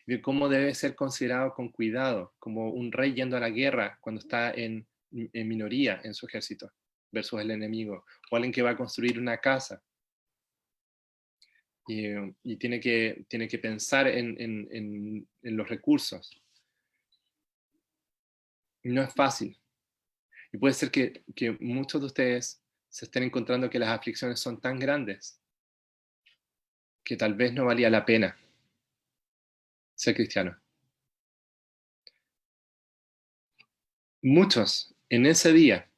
de cómo debe ser considerado con cuidado, como un rey yendo a la guerra cuando está en minoría en su ejército versus el enemigo, o alguien que va a construir una casa y tiene que pensar en los recursos. No es fácil. Y puede ser que muchos de ustedes se estén encontrando que las aflicciones son tan grandes que tal vez no valía la pena ser cristiano. Muchos en ese día,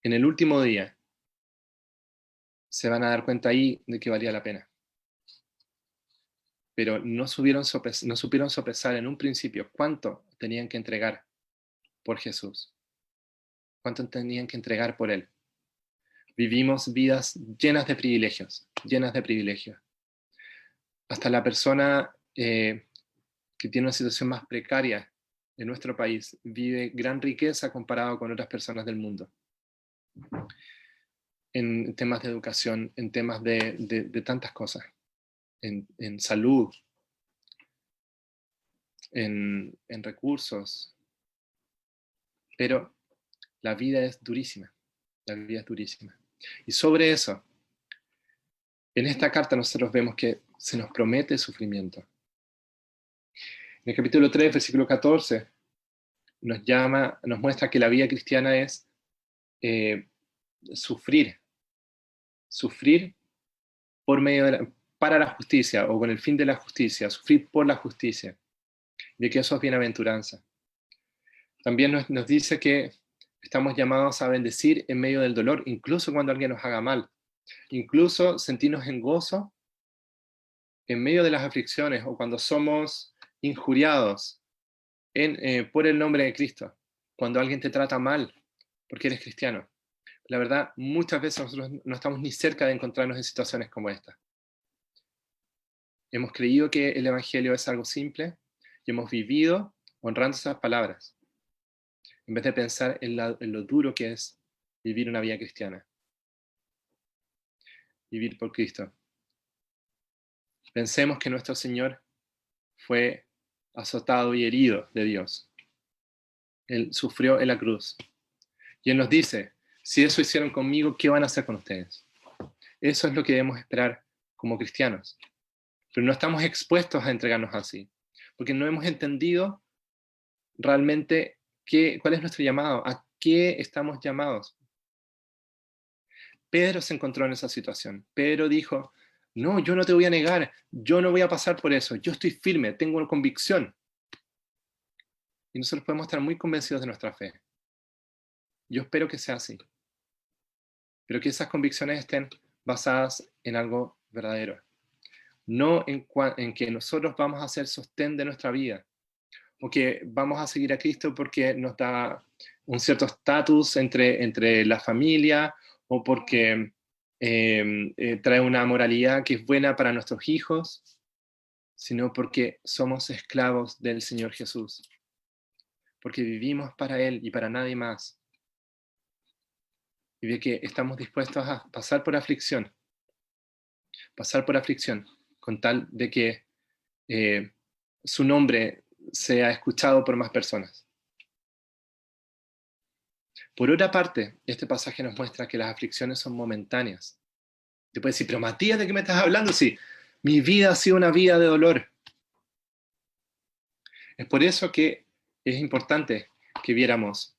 en el último día, se van a dar cuenta ahí de que valía la pena. Pero no supieron sopesar en un principio cuánto tenían que entregar por Jesús, cuánto tenían que entregar por Él. Vivimos vidas llenas de privilegios, llenas de privilegios. Hasta la persona que tiene una situación más precaria en nuestro país vive gran riqueza comparado con otras personas del mundo. En temas de educación, en temas de tantas cosas, en salud, en recursos. Pero la vida es durísima, la vida es durísima. Y sobre eso, en esta carta nosotros vemos que se nos promete sufrimiento. En el capítulo 3, versículo 14, nos muestra que la vida cristiana es sufrir por medio para la justicia o con el fin de la justicia, sufrir por la justicia, de que eso es bienaventuranza. También nos dice que estamos llamados a bendecir en medio del dolor, incluso cuando alguien nos haga mal, incluso sentirnos en gozo en medio de las aflicciones o cuando somos injuriados por el nombre de Cristo, cuando alguien te trata mal porque eres cristiano. La verdad, muchas veces nosotros no estamos ni cerca de encontrarnos en situaciones como esta. Hemos creído que el Evangelio es algo simple y hemos vivido honrando esas palabras, en vez de pensar en lo duro que es vivir una vida cristiana, vivir por Cristo. Pensemos que nuestro Señor fue azotado y herido de Dios. Él sufrió en la cruz. Y Él nos dice, si eso hicieron conmigo, ¿qué van a hacer con ustedes? Eso es lo que debemos esperar como cristianos. Pero no estamos expuestos a entregarnos así, porque no hemos entendido realmente cuál es nuestro llamado, a qué estamos llamados. Pedro se encontró en esa situación. Pedro dijo, no, yo no te voy a negar, yo no voy a pasar por eso, yo estoy firme, tengo una convicción. Y nosotros podemos estar muy convencidos de nuestra fe. Yo espero que sea así. Pero que esas convicciones estén basadas en algo verdadero. No en que nosotros vamos a ser sostén de nuestra vida, o que vamos a seguir a Cristo porque nos da un cierto estatus entre la familia, o porque trae una moralidad que es buena para nuestros hijos, sino porque somos esclavos del Señor Jesús, porque vivimos para Él y para nadie más, y de que estamos dispuestos a pasar por aflicción, con tal de que su nombre sea escuchado por más personas. Por otra parte, este pasaje nos muestra que las aflicciones son momentáneas. Te puedes decir, pero Matías, ¿de qué me estás hablando? Sí, mi vida ha sido una vida de dolor. Es por eso que es importante que viéramos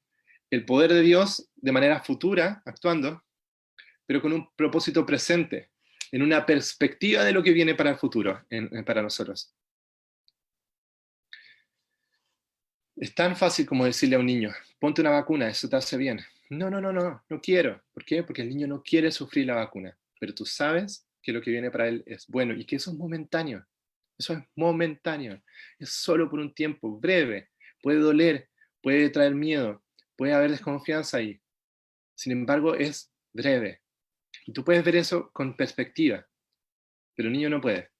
el poder de Dios de manera futura, actuando, pero con un propósito presente, en una perspectiva de lo que viene para el futuro, para nosotros. Es tan fácil como decirle a un niño, ponte una vacuna, eso te hace bien. No quiero. ¿Por qué? Porque el niño no quiere sufrir la vacuna, pero tú sabes que lo que viene para él es bueno y que eso es momentáneo. Eso es momentáneo. Es solo por un tiempo, breve. Puede doler, puede traer miedo, puede haber desconfianza ahí. Sin embargo, es breve. Y tú puedes ver eso con perspectiva, pero el niño no puede.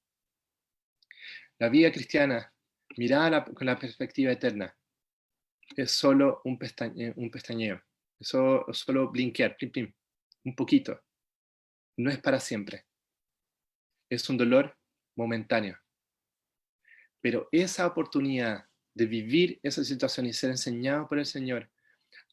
La vida cristiana, mirada con la perspectiva eterna, es solo un pestañeo. Es solo blinkear, plim, plim, un poquito. No es para siempre. Es un dolor momentáneo. Pero esa oportunidad de vivir esa situación y ser enseñado por el Señor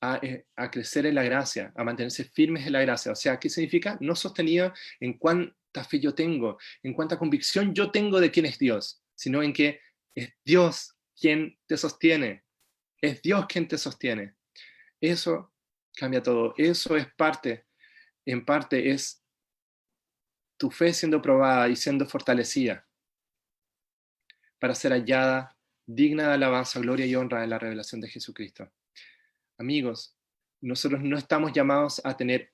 a crecer en la gracia, a mantenerse firmes en la gracia. O sea, ¿qué significa? No sostenido en cuánta fe yo tengo, en cuánta convicción yo tengo de quién es Dios, sino en que es Dios quien te sostiene. Es Dios quien te sostiene. Eso cambia todo. Eso es en parte es tu fe siendo probada y siendo fortalecida para ser hallada digna de alabanza, gloria y honra en la revelación de Jesucristo. Amigos, nosotros no estamos llamados a tener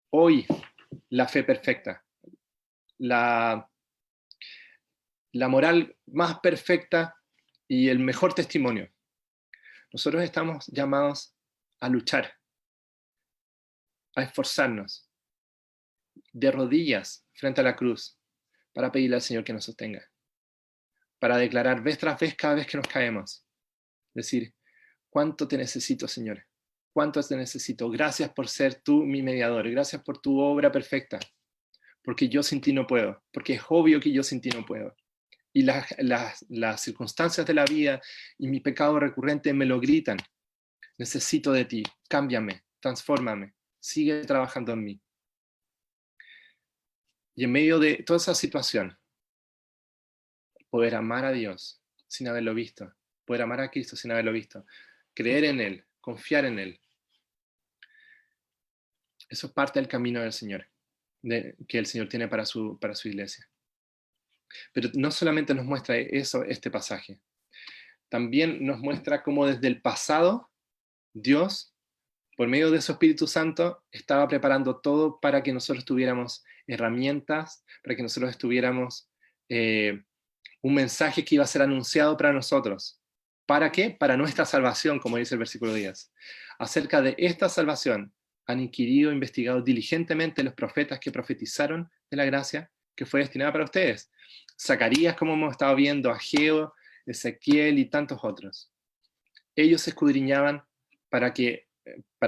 hoy la fe perfecta, la, la moral más perfecta y el mejor testimonio. Nosotros estamos llamados a luchar, a esforzarnos, de rodillas frente a la cruz, para pedirle al Señor que nos sostenga, para declarar vez tras vez cada vez que nos caemos, decir, ¿cuánto te necesito, Señor? ¿Cuánto te necesito? Gracias por ser tú mi mediador, gracias por tu obra perfecta, porque yo sin ti no puedo, porque es obvio que yo sin ti no puedo. Y las circunstancias de la vida y mi pecado recurrente me lo gritan. Necesito de ti, cámbiame, transfórmame, sigue trabajando en mí. Y en medio de toda esa situación, poder amar a Dios sin haberlo visto, poder amar a Cristo sin haberlo visto, creer en Él, confiar en Él. Eso es parte del camino del Señor, que el Señor tiene para su iglesia. Pero no solamente nos muestra eso, este pasaje, también nos muestra cómo desde el pasado Dios, por medio de su Espíritu Santo, estaba preparando todo para que nosotros tuviéramos herramientas, para que nosotros tuviéramos un mensaje que iba a ser anunciado para nosotros. ¿Para qué? Para nuestra salvación, como dice el versículo 10. Acerca de esta salvación han inquirido, investigado diligentemente los profetas que profetizaron de la gracia que fue destinada para ustedes. Zacarías, como hemos estado viendo, Ageo, Ezequiel y tantos otros. Ellos escudriñaban para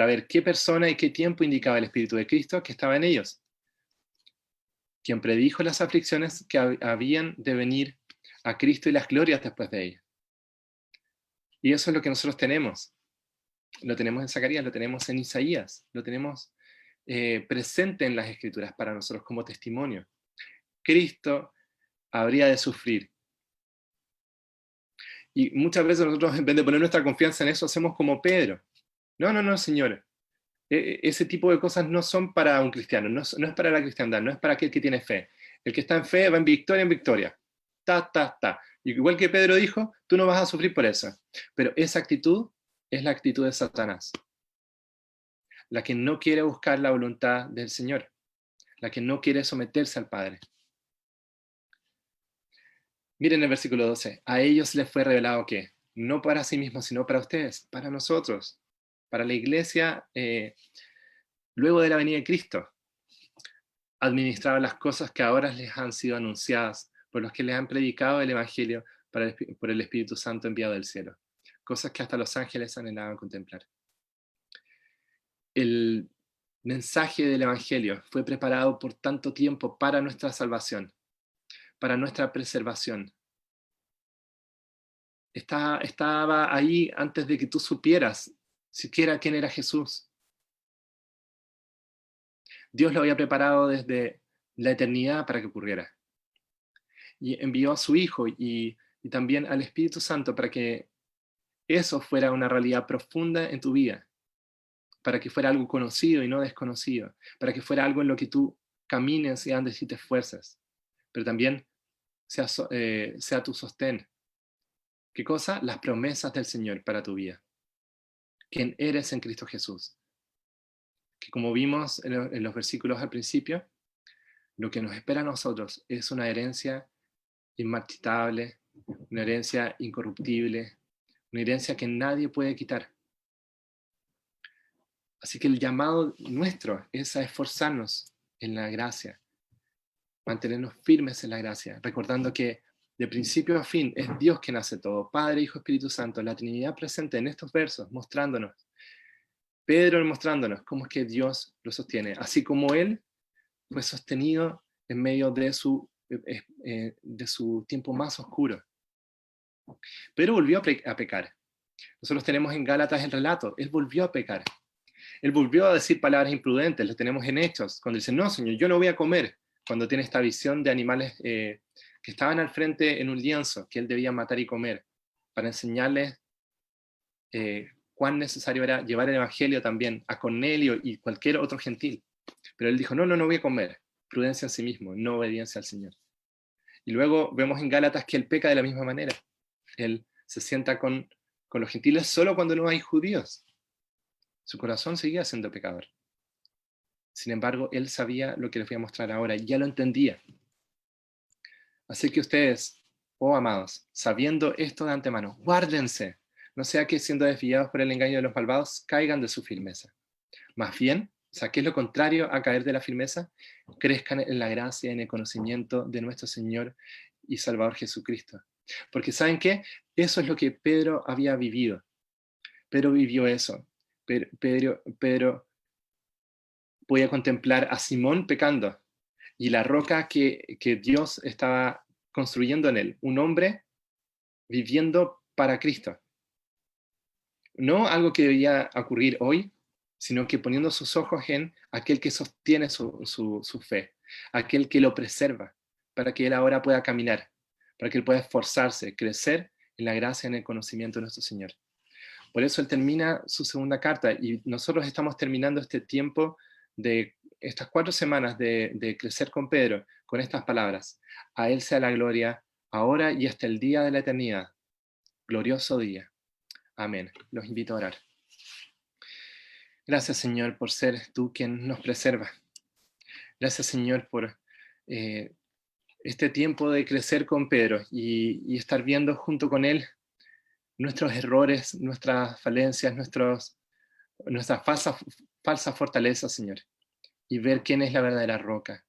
ver qué persona y qué tiempo indicaba el Espíritu de Cristo que estaba en ellos, quien predijo las aflicciones que habían de venir a Cristo y las glorias después de ellas. Y eso es lo que nosotros tenemos. Lo tenemos en Zacarías, lo tenemos en Isaías, lo tenemos presente en las Escrituras para nosotros como testimonio. Cristo habría de sufrir. Y muchas veces nosotros, en vez de poner nuestra confianza en eso, hacemos como Pedro. No, señores. Ese tipo de cosas no son para un cristiano, no es para la cristiandad, no es para aquel que tiene fe. El que está en fe va en victoria. Ta. Igual que Pedro dijo, tú no vas a sufrir por eso. Pero esa actitud es la actitud de Satanás. La que no quiere buscar la voluntad del Señor. La que no quiere someterse al Padre. Miren el versículo 12. A ellos les fue revelado que, no para sí mismos, sino para ustedes, para nosotros, para la iglesia, luego de la venida de Cristo, administrar las cosas que ahora les han sido anunciadas por los que les han predicado el Evangelio por el Espíritu Santo enviado del cielo. Cosas que hasta los ángeles anhelaban contemplar. El mensaje del Evangelio fue preparado por tanto tiempo para nuestra salvación, para nuestra preservación. Estaba ahí antes de que tú supieras siquiera quién era Jesús. Dios lo había preparado desde la eternidad para que ocurriera. Y envió a su Hijo y también al Espíritu Santo para que eso fuera una realidad profunda en tu vida, para que fuera algo conocido y no desconocido, para que fuera algo en lo que tú camines y andes y te esfuerces, pero también sea tu sostén. ¿Qué cosa? Las promesas del Señor para tu vida. Quien eres en Cristo Jesús. Que como vimos en los versículos al principio, lo que nos espera a nosotros es una herencia inmarchitable, una herencia incorruptible, una herencia que nadie puede quitar. Así que el llamado nuestro es a esforzarnos en la gracia, mantenernos firmes en la gracia, recordando que de principio a fin es Dios quien hace todo, Padre, Hijo, Espíritu Santo, la Trinidad presente en estos versos, mostrándonos, Pedro mostrándonos cómo es que Dios lo sostiene, así como Él fue sostenido en medio de su tiempo más oscuro. Pero volvió a pecar. Nosotros tenemos en Gálatas el relato, Él volvió a pecar. Él volvió a decir palabras imprudentes, lo tenemos en Hechos, cuando dice, no, Señor, yo no voy a comer, cuando tiene esta visión de animales que estaban al frente en un lienzo, que él debía matar y comer, para enseñarles cuán necesario era llevar el Evangelio también a Cornelio y cualquier otro gentil. Pero él dijo, no voy a comer. prudencia en sí mismo, no obediencia al Señor. Y luego vemos en Gálatas que él peca de la misma manera. Él se sienta con los gentiles solo cuando no hay judíos. Su corazón seguía siendo pecador. Sin embargo, él sabía lo que les voy a mostrar ahora, y ya lo entendía. Así que ustedes, oh amados, sabiendo esto de antemano, guárdense, no sea que siendo desviados por el engaño de los malvados, caigan de su firmeza. Más bien, o sea, ¿qué es lo contrario a caer de la firmeza? Crezcan en la gracia y en el conocimiento de nuestro Señor y Salvador Jesucristo. Porque ¿saben qué? Eso es lo que Pedro había vivido. Pedro vivió eso. Pedro podía contemplar a Simón pecando y la roca que Dios estaba construyendo en él, un hombre viviendo para Cristo. No algo que debía ocurrir hoy, sino que poniendo sus ojos en aquel que sostiene su fe, aquel que lo preserva, para que él ahora pueda caminar, para que él pueda esforzarse, crecer en la gracia y en el conocimiento de nuestro Señor. Por eso él termina su segunda carta y nosotros estamos terminando este tiempo de estas 4 semanas de crecer con Pedro, con estas palabras. A él sea la gloria, ahora y hasta el día de la eternidad. Glorioso día. Amén. Los invito a orar. Gracias, Señor, por ser tú quien nos preserva. Gracias, Señor, por este tiempo de crecer con Pedro y estar viendo junto con él nuestros errores, nuestras falencias, nuestras falsas fortalezas, Señor, y ver quién es la verdadera roca,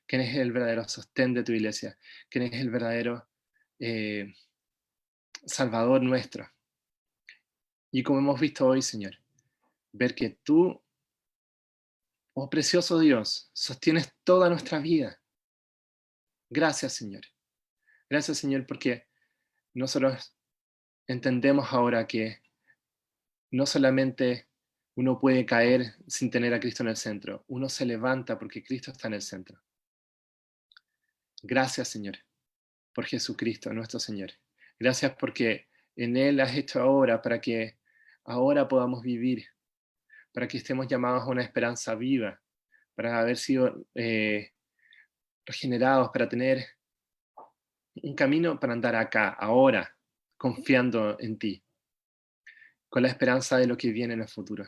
quién es el verdadero sostén de tu iglesia, quién es el verdadero eh, Salvador nuestro. Y como hemos visto hoy, Señor, ver que tú, oh precioso Dios, sostienes toda nuestra vida. Gracias, Señor. Gracias, Señor, porque nosotros entendemos ahora que no solamente uno puede caer sin tener a Cristo en el centro, uno se levanta porque Cristo está en el centro. Gracias, Señor, por Jesucristo, nuestro Señor. Gracias porque en Él has hecho ahora para que ahora podamos vivir, para que estemos llamados a una esperanza viva, para haber sido regenerados, para tener un camino para andar acá, ahora, confiando en ti, con la esperanza de lo que viene en el futuro.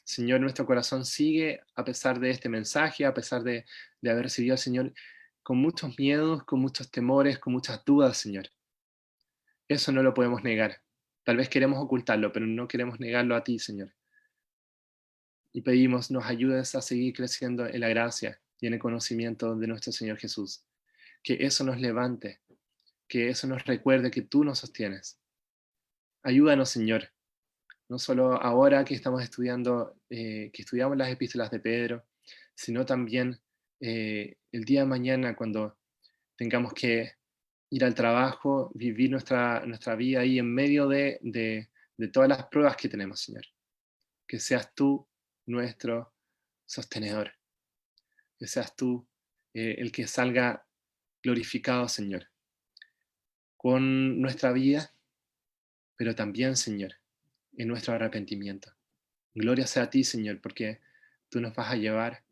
Señor, nuestro corazón sigue, a pesar de este mensaje, a pesar de haber recibido al Señor, con muchos miedos, con muchos temores, con muchas dudas, Señor. Eso no lo podemos negar. Tal vez queremos ocultarlo, pero no queremos negarlo a ti, Señor. Y pedimos, nos ayudes a seguir creciendo en la gracia y en el conocimiento de nuestro Señor Jesús. Que eso nos levante, que eso nos recuerde que tú nos sostienes. Ayúdanos, Señor, no solo ahora que estamos estudiando, que estudiamos las epístolas de Pedro, sino también el día de mañana cuando tengamos que ir al trabajo, vivir nuestra vida ahí en medio de todas las pruebas que tenemos, Señor. Que seas tú nuestro sostenedor, que seas tú el que salga glorificado, Señor, con nuestra vida, pero también, Señor, en nuestro arrepentimiento. Gloria sea a ti, Señor, porque tú nos vas a llevar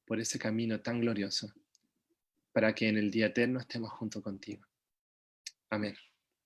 por ese camino tan glorioso, para que en el día eterno estemos junto contigo. Amén.